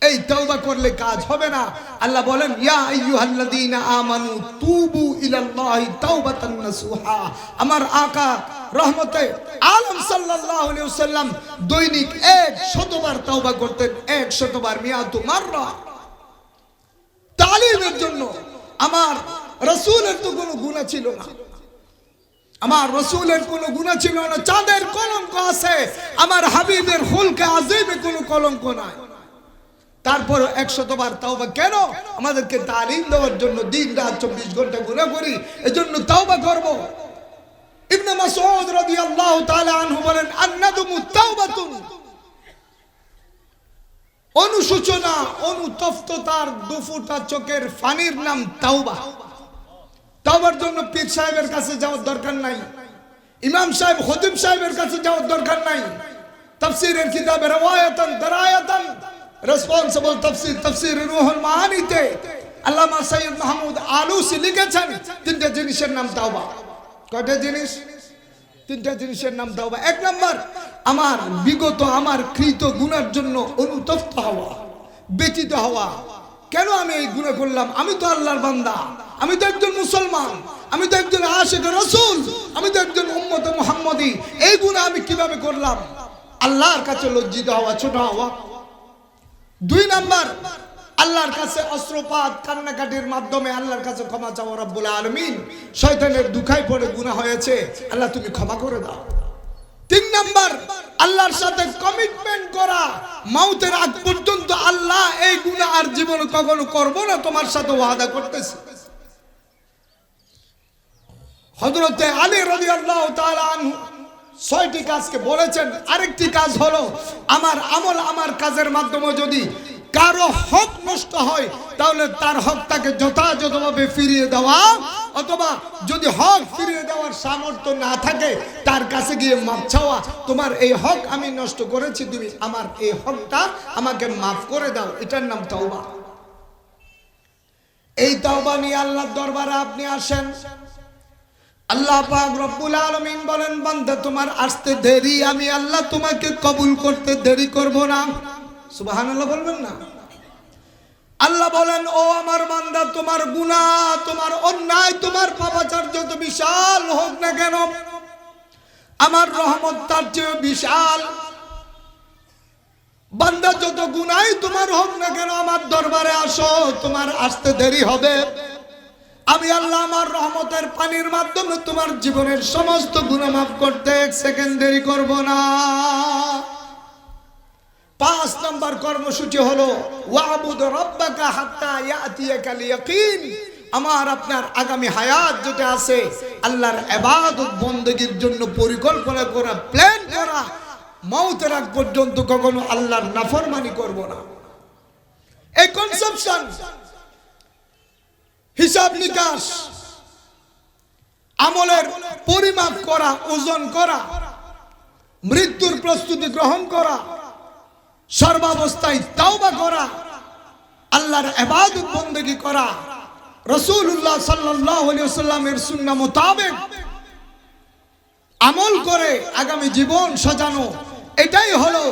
এই তাওবা করলে কাজ হবে না। আল্লাহ বলেন ইয়া আইয়ুহাল্লাযীনা আমানু তুবু ইলাল্লাহি তাওবাতান নাসুহা। আমার আকা রহমতে আলম সাল্লাল্লাহু আলাইহি ওয়াসাল্লাম দৈনিক 100 বার তাওবা করতেন, 100 বার, মিয়াতু মাররা। তালিমের জন্য আমার রাসূলের তো কোনো গুনাহ ছিল না, আমার রাসূলের কোনো গুনাহ ছিল না। চাঁদের কলঙ্ক আছে, আমার হাবিবের খুলকে আযীবে কোনো কলঙ্ক নাই। তারপর 100 বার তাওবা কেন? আমাদেরকে তালিম দেওয়ার জন্য। দিন রাত 24 ঘন্টা গুনাহ করি, এজন্য তাওবা করব। ইবনে মাসউদ রাদিয়াল্লাহু তাআলা আনহু বলেন আন-নাদমু তাওবাতুন। অনুশোচনা, অনুতপ্ততার দুফুটা চোখের পানির নাম তাওবা। তাওবার জন্য পীর সাহেবের কাছে যাওয়ার দরকার নাই, ইমাম সাহেব খতিব সাহেবের কাছে যাওয়ার দরকার নাই। তাফসীরের কিতাবে রাওয়ায়াতান দারায়াতান রেসপন্সিবল তাফসীর রুহুল মাআনিতে আল্লামা সৈয়দ মাহমুদ আলুসি লিখেছেন তিনটা জিনিসের নাম তাওবা। কয়টা জিনিস? তিনটা জিনিসের নাম তাওবা। এক নাম্বার, আমার বিগত আমার কৃত গুনার জন্য অনুতপ্ত হওয়া, ব্যথিত হওয়া। কেন আমি এই গুনাহ করলাম? আমি তো আল্লাহর বান্দা, আমি তো একজন মুসলমান, আমি তো একজন আশিক রাসূল, আমি তো একজন উম্মত মুহাম্মদী। এই গুনাহ আমি কিভাবে করলাম? আল্লাহর কাছে লজ্জিত হওয়া, ছোট হওয়া। দুই নাম্বার, আল্লাহর কাছে অস্ত্রপাত কান্নাকাটির মাধ্যমে আল্লাহর কাছে ক্ষমা চাওয়া। রব্বুল আলামিন, শয়তানের দুখায় পড়ে গুনাহ হয়েছে, আল্লাহ তুমি ক্ষমা করে দাও। তিন নাম্বার, আল্লাহর সাথে কমিটমেন্ট করা, মওতের আগ পর্যন্ত আল্লাহ এই গুনাহ আর জীবনে কখনো করব না, তোমার সাথে ওয়াদা করতেছি। হযরতে আলী রাদিয়াল্লাহু তাআলা আনহু ৬টি কাজকে বলেছেন। আরেকটি কাজ হলো, আমার আমল আমার কাজের মাধ্যমে যদি কারো হক নষ্ট হয় তাহলে তার হকটাকে যথাযথভাবে ফিরিয়ে দেওয়া, অথবা যদি হক ফিরিয়ে দেওয়ার সামর্থ্য না থাকে তার কাছে গিয়ে মাপ চাওয়া, তোমার এই হক আমি নষ্ট করেছি, তুমি আমার এই হকটা আমাকে মাফ করে দাও। এটার নাম তাওবা। এই তাওবা নিয়ে আল্লাহর দরবারে আপনি আসেন। আল্লাহ পাক রব্বুল আলামিন বলেন, বান্দা তোমার আসতে দেরি, আমি আল্লাহ তোমাকে কবুল করতে দেরি করব না। সুবহানাল্লাহ বলবেন না? আল্লাহ বলেন, ও আমার বান্দা, তোমার গুনাহ, তোমার অন্যায়, তোমার পাপাচার যত বিশাল হোক না কেন, আমার রহমত তার চেয়ে বিশাল। বান্দা যত গুনাহই তোমার হোক না কেন, আমার দরবারে আসো, তোমার আসতে দেরি হবে। আমি আল্লাহ আমার রহমতের পানির মাধ্যমে তোমার জীবনের সমস্ত গুনাহ মাফ করতে এক সেকেন্ড দেরি করব না। ৫ নম্বর কর্মসূচি হলো ওয়াবুদ রাব্বাকা হাত্তা ইয়াতিয়াকাল ইয়াকিন। আমার আপনার আগামী হায়াত যেটা আছে, আল্লাহর ইবাদত বندگির জন্য পরিকল্পনা করা, প্ল্যান করা, মওতের আগ পর্যন্ত কখনো আল্লাহর নাফরমানি করব না। এই কনসেপশন, হিসাব নিকাশ, আমলের পরিমাপ করা, ওজন করা, মৃত্যুর প্রস্তুতি গ্রহণ করা, সর্বাবস্থায় তাওবা করা, আল্লাহর ইবাদত বندگی করা, রাসূলুল্লাহ সাল্লাল্লাহু আলাইহি ওয়াসাল্লামের সুন্নাহ মোতাবেক আমল করে আগামী জীবন সাজানো, এটাই হলো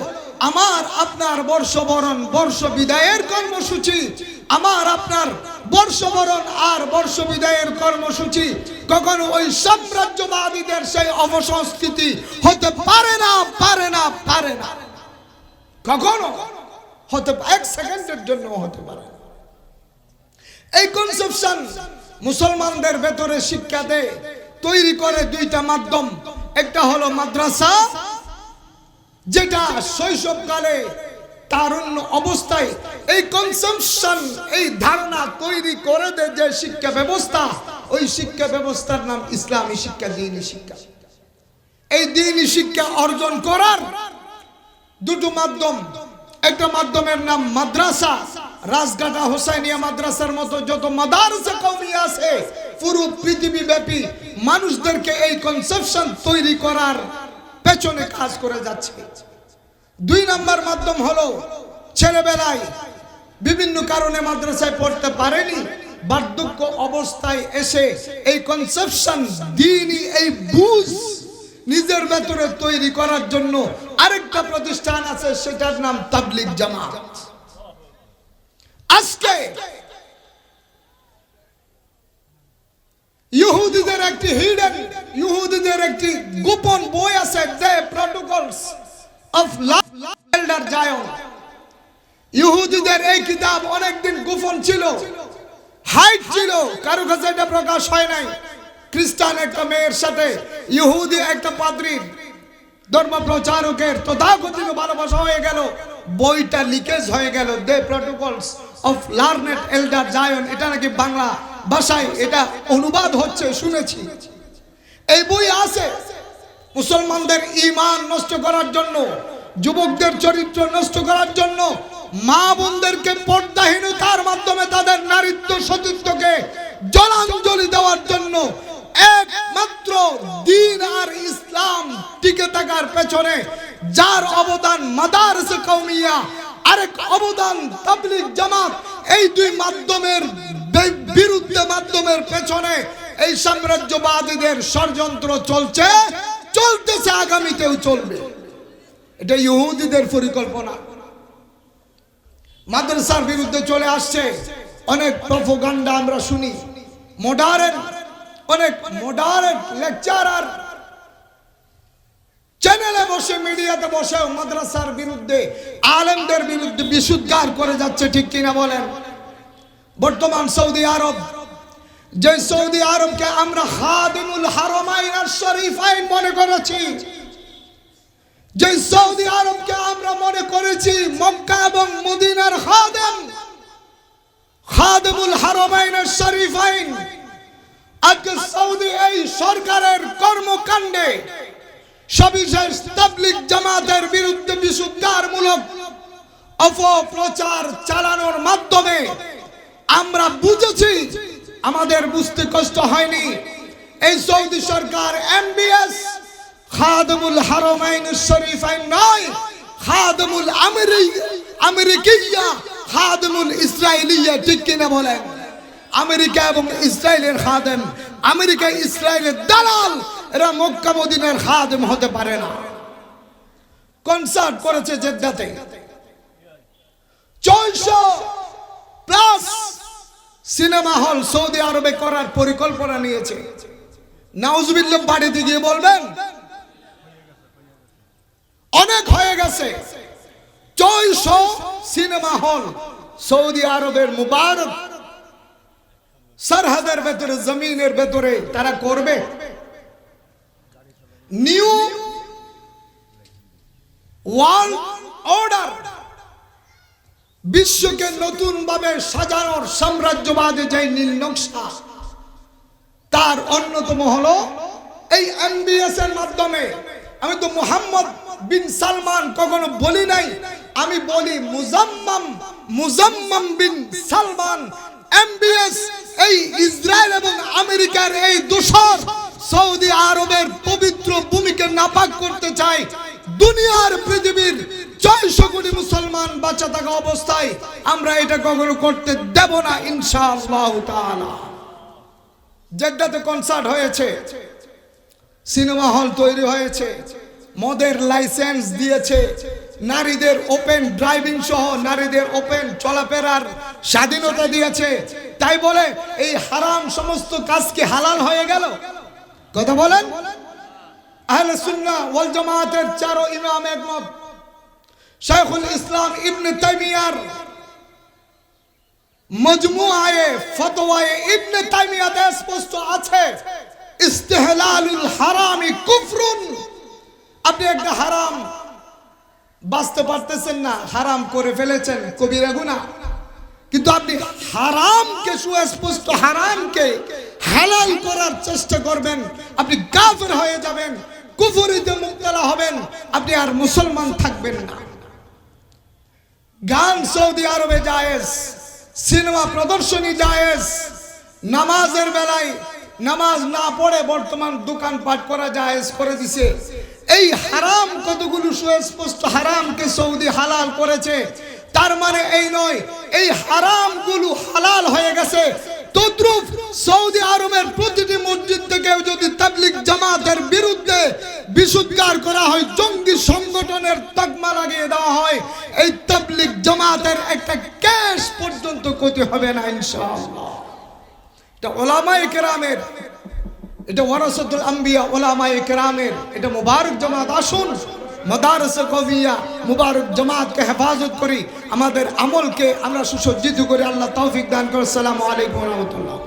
আমার আপনার বর্ষবরণ, বর্ষ বিদায়ের কর্মসূচি। আমার আপনার বর্ষবরণ আর বর্ষ বিদায়ের কর্মসূচি কখনো ওই সাম্রাজ্যবাদীদের সেই অপসংস্কৃতি হতে পারে না, পারে না, পারে না। কখনো হতে, এক সেকেন্ডের জন্য হতে পারে না। এই কনসেপশন মুসলমানদের ভেতরে শিক্ষা দেয়, তৈরি করে দুইটা মাধ্যম। একটা হলো মাদ্রাসা, যেটা শৈশবকালে তারুণ্য অবস্থায় এই কনসেপশন, এই ধারণা তৈরি করে দেয় যে শিক্ষা ব্যবস্থা, ওই শিক্ষা ব্যবস্থার নাম ইসলামী শিক্ষা, দ্বীনি শিক্ষা। এই দ্বীনি শিক্ষা অর্জন করার দুটো মাধ্যম। একটা মাধ্যমের নাম মাদ্রাসা, রাজগাটা হোসাইনিয়া মাদ্রাসার মতো যত মাদ্রাসা কওমি আছে পুরো পৃথিবীব্যাপী মানুষদেরকে এই কনসেপশন তৈরি করার পেছনে কাজ করে যাচ্ছে। দুই নাম্বার মাধ্যম হলো ছেলেবেলায় বিভিন্ন কারণে মাদ্রাসায় পড়তে পারেনি, বার্ধক্য অবস্থায় এসে এই কনসেপশন, দ্বীনি এই বুঝ নিজের ভেতরে তৈরি করার জন্য আরেকটা প্রতিষ্ঠান আছে, সেটার নাম তাবলীগ জামাত। আজকে ইহুদিদের একটি হিডেন, ইহুদিদের একটি গোপন বই আছে, দ্য প্রটোকলস অফ এল্ডার জায়ন। ইহুদিদের এই কিতাব অনেকদিন গোপন ছিল, হাইড ছিল, কারো কাছে এটা প্রকাশ হয় নাই। খ্রিস্টান একটা মেয়ের সাথে ইহুদি একটা পাদ্রীর, ধর্ম প্রচারকের তথাকথিত ভালোবাসা হয়ে গেল, বইটা লিকেজ হয়ে গেল, দ্য প্রটোকলস অফ লার্নেড এল্ডার জায়ন। এটা নাকি বাংলা ভাষায় এটা অনুবাদ হচ্ছে, শুনেছি। এই বই আছে মুসলমানদের ঈমান নষ্ট করার জন্য, যুবকদের চরিত্র নষ্ট করার জন্য, মা বোনদেরকে পর্দাহীনতার মাধ্যমে তাদের নারীত্ব সতীত্বকে জলাঞ্জলি দেওয়ার জন্য। একমাত্র দ্বীন আর ইসলাম টিকে থাকার পেছনে যার অবদান মাদারিস কওমিয়া, আরেক অবদান তাবলীগ জামাত, এই দুই মাধ্যমের বিরুদ্ধে মাধ্যমের পেছনে এই সাম্রাজ্যবাদীদের ষড়যন্ত্র চলতেছে, আগামীতেও চলবে। এটা ইহুদিদের পরিকল্পনা। মাদ্রাসার বিরুদ্ধে চলে আসছে অনেক প্রোপাগান্ডা আমরা শুনি। অনেক মডারেট লেকচারার চ্যানেলে বসে, মিডিয়াতে বসে মাদ্রাসার বিরুদ্ধে, আলেমদের বিরুদ্ধে বিশুদ্ধার করে যাচ্ছে, ঠিক কিনা বলেন? বর্তমান সৌদি আরব, যে সৌদি আরবকে আমরা খাদিমুল হারামাইন আর শরীফাইন মনে করেছি, যে সৌদি আরবকে আমরা মনে করেছি মক্কা এবং মদিনার খাদিমুল হারামাইন আর শরীফাইন, আজকে সৌদি এই সরকারের কর্মকাণ্ডে সবিশেষ তাবলীগ জামাতের বিরুদ্ধে বিশুদ্ধারমূলক অপপ্রচার চালানোর মাধ্যমে আমরা বুঝেছি, আমাদের বুঝতে কষ্ট হয়নি, এই সৌদি সরকার এমবিএস খাদিমুল হারামাইন শরীফাইন নয়, খাদিমুল আমেরিকিয়া, খাদিমুল ইসরায়েলিয়া, ঠিক কিনা বলেন? আমেরিকা এবং ইসরায়েলের খাদেম, আমেরিকা ইসরায়েলের দালাল, এরা মক্কা মদিনার খাদেম হতে পারে না। কনসার্ট করেছে জেদ্দাতে, 400+ সিনেমা হল সৌদি আরবে করার পরিকল্পনা নিয়েছে। নাউজুবিল্লাহ বাড়িতে গিয়ে বলবেন অনেক হয়ে গেছে। 400 সিনেমা হল সৌদি আরবের মুবারক সরহদের ভেতরে, জমিনের ভেতরে তারা করবে। নিউ ওয়ার্ল্ড অর্ডার, বিশ্বকে নতুন ভাবে সাজানোর সাম্রাজ্যবাদী যে নীল নকশা, তার অন্যতম হলো এই এমবিএস এর মাধ্যমে। আমি তো মুহাম্মদ বিন সালমান কখনো বলি নাই, আমি বলি মুজাম্মাম বিন সালমান। এমবিএস এই ইসরায়েল এবং আমেরিকার এই দোসর সৌদি আরবের পবিত্র ভূমিকে নাপাক করতে চায়। দুনিয়ার পৃথিবীর 600 কোটি মুসলমান বাঁচা থাকা অবস্থায় আমরা এটা কখনো করতে দেব না ইনশাআল্লাহ তাআলা। জেদ্দাতে কনসার্ট হয়েছে, সিনেমা হল তৈরি হয়েছে, মদের লাইসেন্স দিয়েছে, নারীদের ওপেন ড্রাইভিং সহ নারীদের ওপেন চলাফেরার স্বাধীনতা দিয়েছে। তাই বলে এই হারাম সমস্ত কাজ কি হালাল হয়ে গেল? কথা বলেন। আহলে সুন্নাহ ওয়াল জামাতের চারো ইমাম একমত। শাইখুল ইসলাম ইবনে তাইমিয়ার মজমুআয়ে ফতওয়ায়ে ইবনে তাইমিয়াতে স্পষ্ট আছে, ইস্তিহলালুল হারামি কুফরুন। আপনি একটা হারাম বাঁচতে পারতেছেন না, হারাম করে ফেলেছেন, কবিরা গুনাহ। কিন্তু আপনি হারামকে, সুস্পষ্ট হারামকে হালাল করার চেষ্টা করবেন, আপনি কাফের হয়ে যাবেন, কুফরিতে মুবতালা হবেন, আপনি আর মুসলমান থাকবেন না। গান সৌদি আরবে জায়েজ, সিনেমা প্রদর্শনী জায়েজ, নামাজের বেলায় নামাজ না পড়ে বর্তমান দোকানপাট করা জায়েজ করে দিছে। এই হারাম কতগুলো সুস্পষ্ট হারামকে সৌদি হালাল করেছে, তার মানে এই নয় এই হারামগুলো হালাল হয়ে গেছে। তদ্রুপ সৌদি আরবের প্রতিটি মসজিদ থেকে যদি তাবলীগ জামাতের বিরুদ্ধে বিশুদ্ধার করা হয়, জঙ্গি সংগঠনের তকমা লাগিয়ে দেওয়া হয়, এই তাবলীগ জামাতের একটা ক্যাশ পর্যন্ত ক্ষতি হবে না ইনশাআল্লাহ। এটা উলামায়ে কেরামের, এটা ওয়ারাসাতুল আম্বিয়া উলামায়ে কেরামের, এটা মুবারক জামাত। আসুন মাদারিস কওমিয়া মুবারক জামাতকে হেফাজত করি, আমাদের আমলকে আমরা সুসজ্জিত করি। আল্লাহ তৌফিক দান করুন। আসসালামু আলাইকুম ওয়া রাহমাতুল্লাহ।